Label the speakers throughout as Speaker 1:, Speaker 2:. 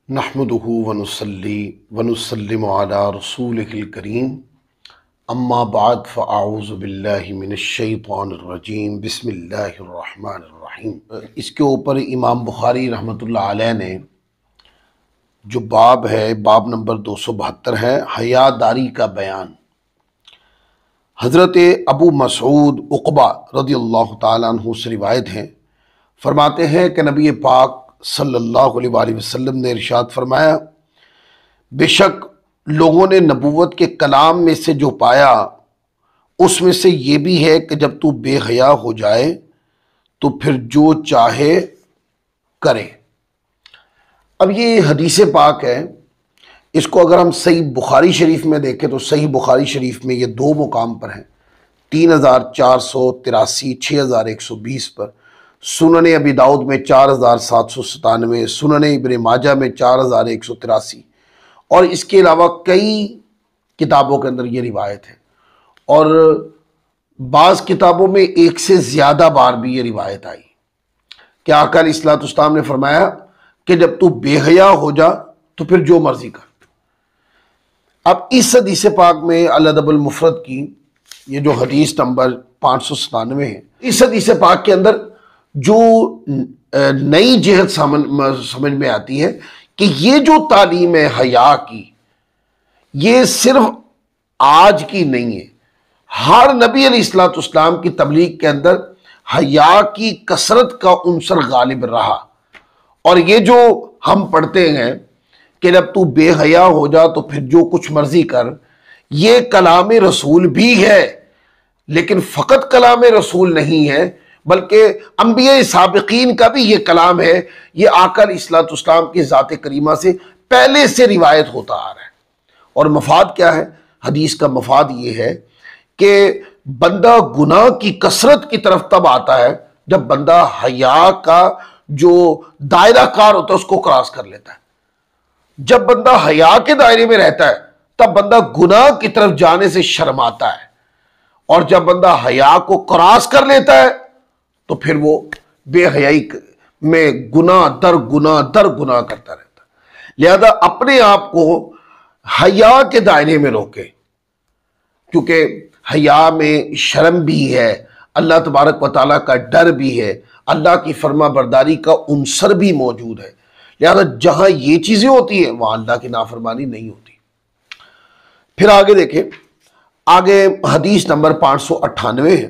Speaker 1: نحمدہ ونصلی ونسلم علی رسولہ الکریم اما بعد فاعوذ باللہ من الشیطان الرجیم بسم اللہ الرحمن الرحیم۔ اس کے اوپر امام بخاری رحمۃ اللہ علیہ نے جو باب ہے، باب نمبر 272 ہے، حیا داری کا بیان۔ حضرت ابو مسعود عقبہ رضی اللہ تعالیٰ عنہ سے روایت ہے، فرماتے ہیں کہ نبی پاک صلی اللہ علیہ وآلہ وسلم نے ارشاد فرمایا، بے شک لوگوں نے نبوت کے کلام میں سے جو پایا اس میں سے یہ بھی ہے کہ جب تو بے حیا ہو جائے تو پھر جو چاہے کرے۔ اب یہ حدیث پاک ہے، اس کو اگر ہم صحیح بخاری شریف میں دیکھیں تو صحیح بخاری شریف میں یہ دو مقام پر ہیں، 3483 6120 پر، سنن ابی داؤد میں 4797، سنن ابن ماجہ میں 4183، اور اس کے علاوہ کئی کتابوں کے اندر یہ روایت ہے، اور بعض کتابوں میں ایک سے زیادہ بار بھی یہ روایت آئی کہ آقا علیہ الصلوۃ والسلام نے فرمایا کہ جب تو بے حیا ہو جا تو پھر جو مرضی کر۔ اب اس حدیث پاک میں الادب المفرد کی یہ جو حدیث نمبر 597 ہے، اس حدیث پاک کے اندر جو نئی جہت سمجھ میں آتی ہے کہ یہ جو تعلیم ہے حیا کی، یہ صرف آج کی نہیں ہے، ہر نبی علیہ الصلوۃ والسلام کی تبلیغ کے اندر حیا کی کثرت کا عنصر غالب رہا۔ اور یہ جو ہم پڑھتے ہیں کہ جب تو بے حیا ہو جا تو پھر جو کچھ مرضی کر، یہ کلام رسول بھی ہے، لیکن فقط کلام رسول نہیں ہے بلکہ انبیاء سابقین کا بھی یہ کلام ہے۔ یہ آقا علیہ الصلوۃ والسلام کی ذات کریمہ سے پہلے سے روایت ہوتا آ رہا ہے۔ اور مفاد کیا ہے؟ حدیث کا مفاد یہ ہے کہ بندہ گناہ کی کثرت کی طرف تب آتا ہے جب بندہ حیا کا جو دائرہ کار ہوتا ہے اس کو کراس کر لیتا ہے۔ جب بندہ حیا کے دائرے میں رہتا ہے تب بندہ گناہ کی طرف جانے سے شرماتا ہے، اور جب بندہ حیا کو کراس کر لیتا ہے تو پھر وہ بے حیائی میں گناہ در گناہ کرتا رہتا ہے۔ لہذا اپنے آپ کو حیا کے دائرے میں روکے، کیونکہ حیا میں شرم بھی ہے، اللہ تبارک و تعالیٰ کا ڈر بھی ہے، اللہ کی فرما برداری کا عنصر بھی موجود ہے۔ لہذا جہاں یہ چیزیں ہوتی ہیں وہاں اللہ کی نافرمانی نہیں ہوتی۔ پھر آگے دیکھیں، آگے حدیث نمبر 598 ہے،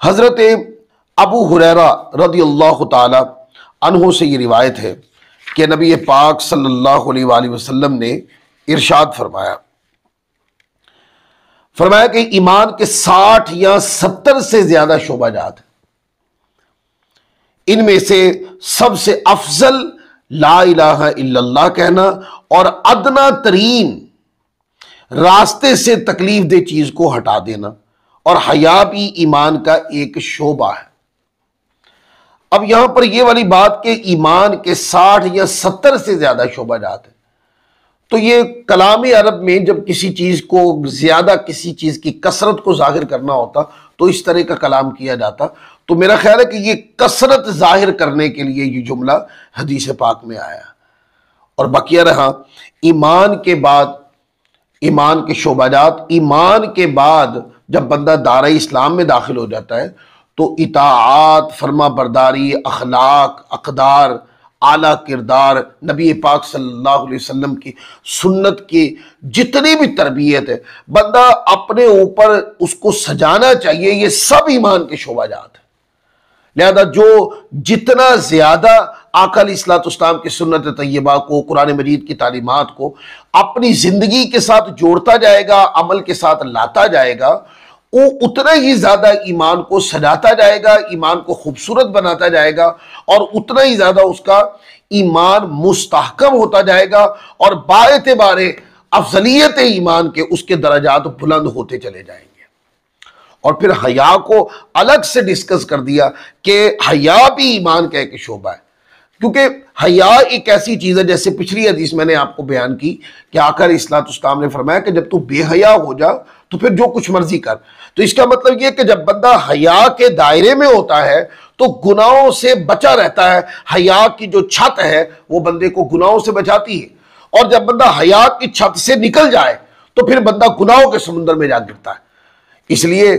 Speaker 1: حضرت ابو ہریرہ رضی اللہ تعالی عنہ سے یہ روایت ہے کہ نبی پاک صلی اللہ علیہ وآلہ وسلم نے ارشاد فرمایا کہ ایمان کے 60 یا 70 سے زیادہ شعبہ جات ہیں، ان میں سے سب سے افضل لا الہ الا اللہ کہنا اور ادنا ترین راستے سے تکلیف دہ چیز کو ہٹا دینا، اور حیا بھی ایمان کا ایک شعبہ ہے۔ اب یہاں پر یہ والی بات کہ ایمان کے 60 یا 70 سے زیادہ شعبہ جات ہیں، تو یہ کلام عرب میں جب کسی چیز کو زیادہ، کسی چیز کی کثرت کو ظاہر کرنا ہوتا تو اس طرح کا کلام کیا جاتا۔ تو میرا خیال ہے کہ یہ کثرت ظاہر کرنے کے لیے یہ جملہ حدیث پاک میں آیا، اور بقیہ رہا ایمان کے بعد، ایمان کے شعبہ جات، ایمان کے بعد جب بندہ دائرہ اسلام میں داخل ہو جاتا ہے تو اطاعت، فرما برداری، اخلاق، اقدار، اعلیٰ کردار، نبی پاک صلی اللہ علیہ وسلم کی سنت کی جتنی بھی تربیت ہے، بندہ اپنے اوپر اس کو سجانا چاہیے، یہ سب ایمان کے شعبہ جات ہیں۔ لہذا جو جتنا زیادہ آقا علیہ الصلوۃ والسلام کی سنت طیبہ کو، قرآن مجید کی تعلیمات کو اپنی زندگی کے ساتھ جوڑتا جائے گا، عمل کے ساتھ لاتا جائے گا، وہ اتنا ہی زیادہ ایمان کو سجاتا جائے گا، ایمان کو خوبصورت بناتا جائے گا، اور اتنا ہی زیادہ اس کا ایمان مستحکم ہوتا جائے گا، اور باعتبار افضلیت ایمان کے اس کے درجات بلند ہوتے چلے جائیں گے۔ اور پھر حیا کو الگ سے ڈسکس کر دیا کہ حیا بھی ایمان کا ایک شعبہ ہے، کیونکہ حیا ایک ایسی چیز ہے، جیسے پچھلی حدیث میں نے آپ کو بیان کی کہ آقا علیہ الصلوۃ والسلام نے فرمایا کہ جب تو بے حیا ہو جا تو پھر جو کچھ مرضی کر۔ تو اس کا مطلب یہ کہ جب بندہ حیا کے دائرے میں ہوتا ہے تو گناہوں سے بچا رہتا ہے۔ حیا کی جو چھت ہے وہ بندے کو گناہوں سے بچاتی ہے، اور جب بندہ حیا کی چھت سے نکل جائے تو پھر بندہ گناہوں کے سمندر میں جا گرتا ہے۔ اس لیے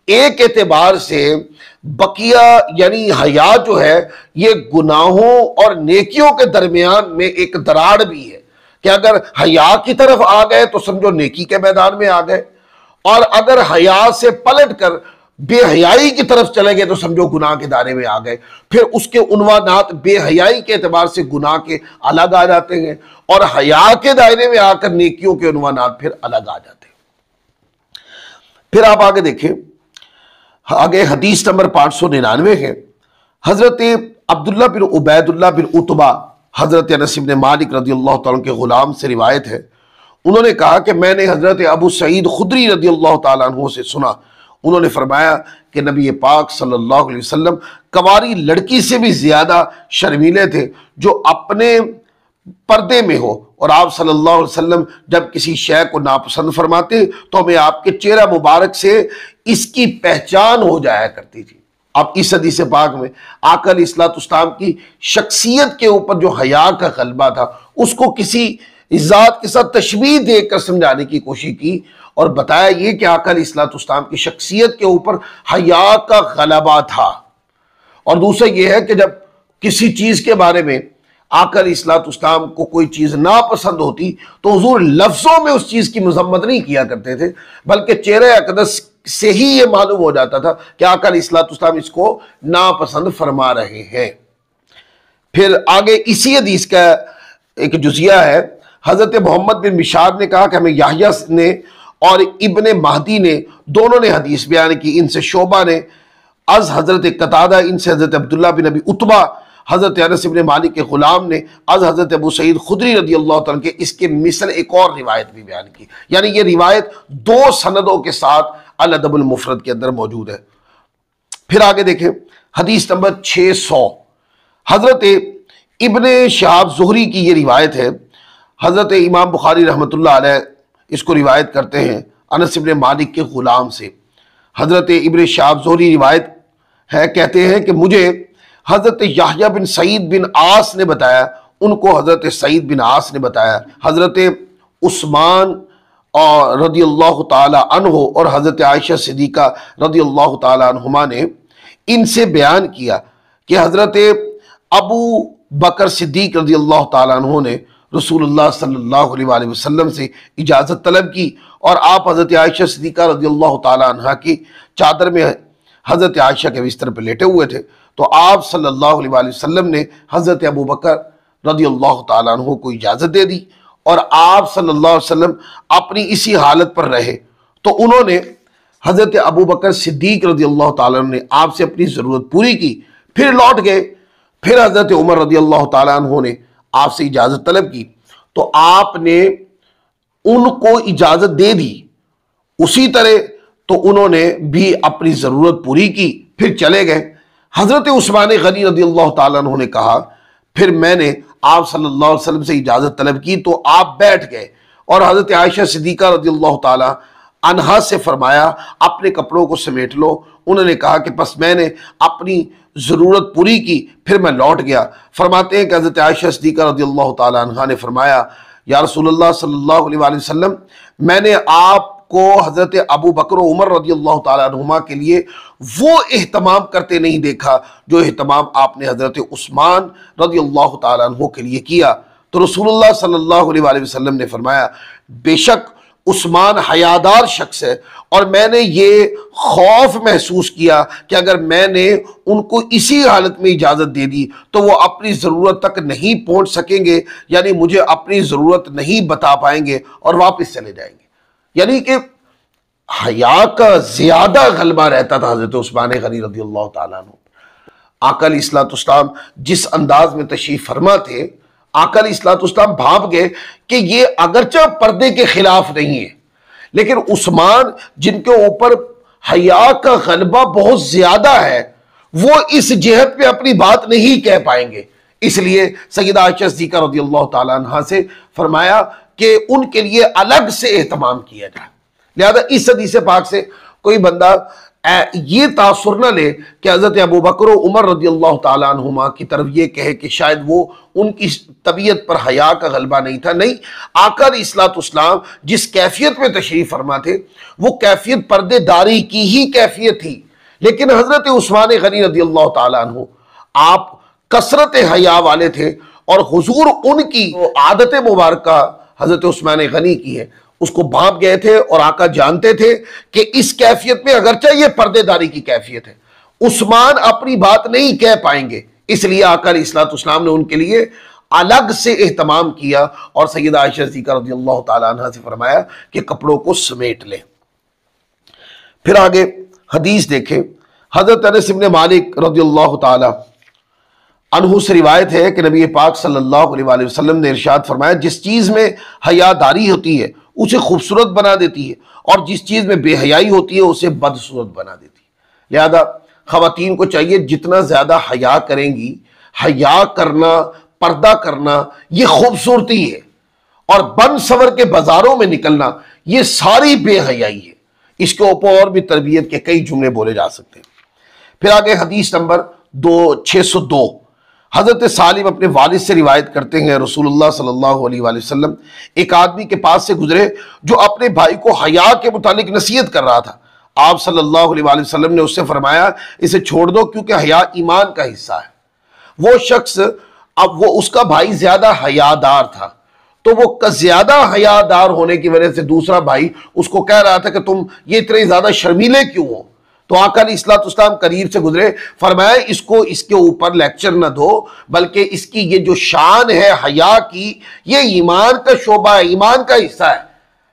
Speaker 1: ایک اعتبار سے بقیہ یعنی حیا جو ہے یہ گناہوں اور نیکیوں کے درمیان میں ایک دراڑ بھی ہے، کہ اگر حیا کی طرف آ گئے تو سمجھو نیکی کے میدان میں آ گئے، اور اگر حیا سے پلٹ کر بے حیائی کی طرف چلے گئے تو سمجھو گناہ کے دائرے میں آ گئے۔ پھر اس کے عنوانات بے حیائی کے اعتبار سے گناہ کے الگ آ جاتے ہیں، اور حیا کے دائرے میں آ کر نیکیوں کے عنوانات پھر الگ آ جاتے ہیں۔ پھر آپ آگے دیکھیں، آگے حدیث نمبر 599 ہے، حضرت عبداللہ بن عبید اللہ بن عتبہ حضرت انس بن مالک رضی اللہ تعالیٰ کے غلام سے روایت ہے، انہوں نے کہا کہ میں نے حضرت ابو سعید خدری رضی اللہ تعالیٰ عنہ سے سنا، انہوں نے فرمایا کہ نبی پاک صلی اللہ علیہ وسلم کنواری لڑکی سے بھی زیادہ شرمیلے تھے جو اپنے پردے میں ہو، اور آپ صلی اللہ علیہ وسلم جب کسی شے کو ناپسند فرماتے تو ہمیں آپ کے چہرہ مبارک سے اس کی پہچان ہو جایا کرتی تھی۔ اب اس حدیث پاک میں آقا علیہ السلام کی شخصیت کے اوپر جو حیا کا غلبہ تھا اس کو کسی ذات کے ساتھ تشبیہ دے کر سمجھانے کی کوشش کی، اور بتایا یہ کہ آقا علیہ السلام کی شخصیت کے اوپر حیا کا غلبہ تھا۔ اور دوسرا یہ ہے کہ جب کسی چیز کے بارے میں آقا علیہ السلام کو کوئی چیز ناپسند ہوتی تو حضور لفظوں میں اس چیز کی مذمت نہیں کیا کرتے تھے، بلکہ چہرہ اقدس سے ہی یہ معلوم ہو جاتا تھا کہ آقا علیہ السلام اس کو ناپسند فرما رہے ہیں۔ پھر آگے اسی حدیث کا ایک جزیہ ہے، حضرت محمد بن بشار نے کہا کہ ہمیں یحییٰ نے اور ابن مہدی نے دونوں نے حدیث بیان کی، ان سے شعبہ نے از حضرت قتادہ، ان سے حضرت عبداللہ بن ابی عتبہ، حضرت انس بن مالک کے غلام نے از حضرت ابو سعید خدری رضی اللہ تعالیٰ کے اس کے مثل ایک اور روایت بھی بیان کی، یعنی یہ روایت 2 سندوں کے ساتھ الادب المفرد کے اندر موجود ہے۔ پھر آگے دیکھیں حدیث نمبر 600، حضرت ابن شہاب زہری کی یہ روایت ہے، حضرت امام بخاری رحمۃ اللہ علیہ اس کو روایت کرتے ہیں انس بن مالک کے غلام سے۔ حضرت ابن شہاب زہری روایت ہے، کہتے ہیں کہ مجھے حضرت یحییٰ بن سعید بن عاص نے بتایا، ان کو حضرت سعید بن عاص نے بتایا، حضرت عثمان رضی اللہ تعالی عنہ اور حضرت عائشہ صدیقہ رضی اللہ تعالی عنہما نے ان سے بیان کیا کہ حضرت ابو بکر صدیق رضی اللہ تعالی عنہ نے رسول اللہ صلی اللہ علیہ وآلہ وسلم سے اجازت طلب کی، اور آپ حضرت عائشہ صدیقہ رضی اللہ تعالی عنہ کی چادر میں حضرت عائشہ کے بستر پہ لیٹے ہوئے تھے، تو آپ صلی اللہ علیہ وآلہ وسلم نے حضرت ابو بکر رضی اللہ تعالیٰ عنہ کو اجازت دے دی، اور آپ صلی اللہ علیہ وسلم اپنی اسی حالت پر رہے، تو انہوں نے حضرت ابو بکر صدیق رضی اللہ تعالیٰ عنہ نے آپ سے اپنی ضرورت پوری کی، پھر لوٹ گئے، پھر حضرت عمر رضی اللہ تعالیٰ عنہ نے آپ سے اجازت طلب کی، تو آپ نے ان کو اجازت دے دی، اسی طرح تو انہوں نے بھی اپنی ضرورت پوری کی، پھر چلے گئے۔ حضرت عثمان غنی رضی اللہ تعالیٰ عنہ نے کہا پھر میں نے آپ صلی اللہ علیہ وسلم سے اجازت طلب کی تو آپ بیٹھ گئے، اور حضرت عائشہ صدیقہ رضی اللہ تعالیٰ عنہا سے فرمایا اپنے کپڑوں کو سمیٹ لو، انہوں نے کہا کہ پس میں نے اپنی ضرورت پوری کی، پھر میں لوٹ گیا۔ فرماتے ہیں کہ حضرت عائشہ صدیقہ رضی اللہ تعالیٰ عنہا نے فرمایا یا رسول اللہ صلی اللہ علیہ وآلہ وسلم، میں نے آپ کو حضرت ابو بکر و عمر رضی اللہ تعالیٰ عنہما کے لیے وہ اہتمام کرتے نہیں دیکھا جو اہتمام آپ نے حضرت عثمان رضی اللہ تعالیٰ عنہ کے لیے کیا۔ تو رسول اللہ صلی اللہ علیہ وآلہ وسلم نے فرمایا بے شک عثمان حیادار شخص ہے، اور میں نے یہ خوف محسوس کیا کہ اگر میں نے ان کو اسی حالت میں اجازت دے دی تو وہ اپنی ضرورت تک نہیں پہنچ سکیں گے، یعنی مجھے اپنی ضرورت نہیں بتا پائیں گے اور واپس چلے جائیں گے، یعنی کہ حیا کا زیادہ غلبہ رہتا تھا حضرت عثمان غنی رضی اللہ تعالیٰ عنہ۔ آقا علیہ السلام جس انداز میں تشریف فرما تھے، آقا علیہ السلام بھاپ گئے کہ یہ اگرچہ پردے کے خلاف نہیں ہے، لیکن عثمان جن کے اوپر حیا کا غلبہ بہت زیادہ ہے، وہ اس جہت پہ اپنی بات نہیں کہہ پائیں گے، اس لیے سیدہ عائشہ صدیقہ رضی اللہ تعالیٰ عنہ سے فرمایا کہ ان کے لیے الگ سے اہتمام کیا جائے۔ لہذا اس حدیث پاک سے کوئی بندہ یہ تاثر نہ لے کہ حضرت ابو بکر و عمر رضی اللہ تعالیٰ عنہما کی طرف یہ کہے کہ شاید وہ ان کی طبیعت پر حیا کا غلبہ نہیں تھا. نہیں، آقا علیہ السلام جس کیفیت میں تشریف فرما تھے وہ کیفیت پردے داری کی ہی کیفیت تھی. لیکن حضرت عثمان غنی رضی اللہ تعالیٰ عنہ آپ کثرت حیا والے تھے، اور حضور ان کی عادت مبارکہ حضرت عثمان غنی کی ہے اس کو بھانپ گئے تھے، اور آقا جانتے تھے کہ اس کیفیت میں اگرچہ یہ پردے داری کی کیفیت ہے، عثمان اپنی بات نہیں کہہ پائیں گے، اس لیے آقا علیہ السلام نے ان کے لیے الگ سے اہتمام کیا، اور سیدہ عائشہ صدیقہ رضی اللہ تعالیٰ عنہ سے فرمایا کہ کپڑوں کو سمیٹ لیں. پھر آگے حدیث دیکھیں. حضرت انس بن مالک رضی اللہ تعالیٰ عنہ سے روایت ہے کہ نبی پاک صلی اللہ علیہ وآلہ وسلم نے ارشاد فرمایا جس چیز میں حیا داری ہوتی ہے اسے خوبصورت بنا دیتی ہے، اور جس چیز میں بے حیائی ہوتی ہے اسے بدصورت بنا دیتی ہے. لہذا خواتین کو چاہیے جتنا زیادہ حیا کریں گی، حیا کرنا، پردہ کرنا یہ خوبصورتی ہے، اور بن سور کے بازاروں میں نکلنا یہ ساری بے حیائی ہے. اس کے اوپر اور بھی تربیت کے کئی جملے بولے جا سکتے ہیں. پھر آگے حدیث نمبر 602. حضرت سالم اپنے والد سے روایت کرتے ہیں رسول اللہ صلی اللہ علیہ وآلہ وسلم ایک آدمی کے پاس سے گزرے جو اپنے بھائی کو حیا کے متعلق نصیحت کر رہا تھا. آپ صلی اللہ علیہ وآلہ وسلم نے اس سے فرمایا اسے چھوڑ دو کیونکہ حیا ایمان کا حصہ ہے. وہ شخص اب وہ اس کا بھائی زیادہ حیادار تھا، تو وہ زیادہ حیادار ہونے کی وجہ سے دوسرا بھائی اس کو کہہ رہا تھا کہ تم یہ اتنے زیادہ شرمیلے کیوں ہو. تو آقا علیہ السلام قریب سے گزرے، فرمایا اس کے اوپر لیکچر نہ دو، بلکہ اس کی یہ جو شان ہے حیا کی یہ ایمان کا شعبہ ہے، ایمان کا حصہ ہے،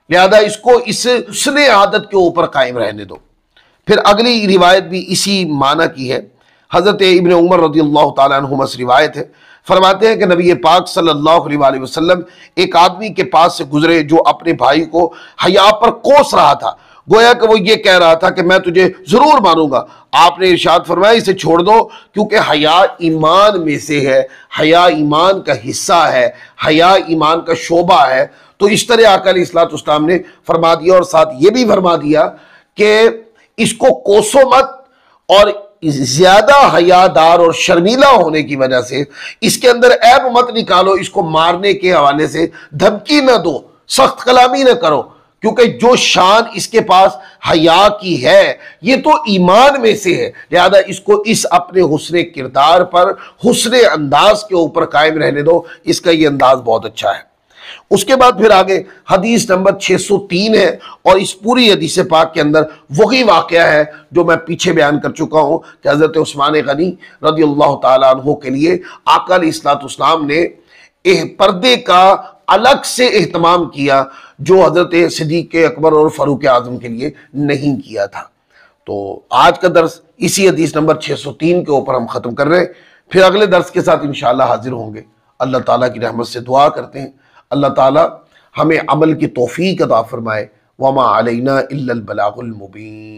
Speaker 1: لہذا اس کو اس حسن عادت کے اوپر قائم رہنے دو. پھر اگلی روایت بھی اسی معنی کی ہے. حضرت ابن عمر رضی اللہ تعالیٰ عنہما سے روایت ہے، فرماتے ہیں کہ نبی پاک صلی اللہ علیہ وآلہ وسلم ایک آدمی کے پاس سے گزرے جو اپنے بھائی کو حیا پر کوس رہا تھا، گویا کہ وہ یہ کہہ رہا تھا کہ میں تجھے ضرور مانوں گا. آپ نے ارشاد فرمایا اسے چھوڑ دو کیونکہ حیا ایمان میں سے ہے، حیا ایمان کا حصہ ہے، حیا ایمان کا شعبہ ہے. تو اس طرح آقا علیہ السلام نے فرما دیا، اور ساتھ یہ بھی فرما دیا کہ اس کو کوسو مت، اور زیادہ حیادار اور شرمیلا ہونے کی وجہ سے اس کے اندر عیب مت نکالو، اس کو مارنے کے حوالے سے دھمکی نہ دو، سخت کلامی نہ کرو، کیونکہ جو شان اس کے پاس حیا کی ہے یہ تو ایمان میں سے ہے. لہذا اس کو اس اپنے حسن کردار پر، حسن انداز کے اوپر قائم رہنے دو. اس کا یہ انداز بہت اچھا ہے. اس کے بعد پھر آگے حدیث نمبر 603 ہے، اور اس پوری حدیث پاک کے اندر وہی واقعہ ہے جو میں پیچھے بیان کر چکا ہوں کہ حضرت عثمان غنی رضی اللہ تعالیٰ عنہ کے لیے آقا علیہ السلام نے پردے کا الگ سے اہتمام کیا جو حضرت صدیق اکبر اور فاروق اعظم کے لیے نہیں کیا تھا. تو آج کا درس اسی حدیث نمبر 603 کے اوپر ہم ختم کر رہے ہیں. پھر اگلے درس کے ساتھ انشاءاللہ حاضر ہوں گے. اللہ تعالیٰ کی رحمت سے دعا کرتے ہیں اللہ تعالیٰ ہمیں عمل کی توفیق عطا فرمائے. وما علینا الا البلاغ المبین.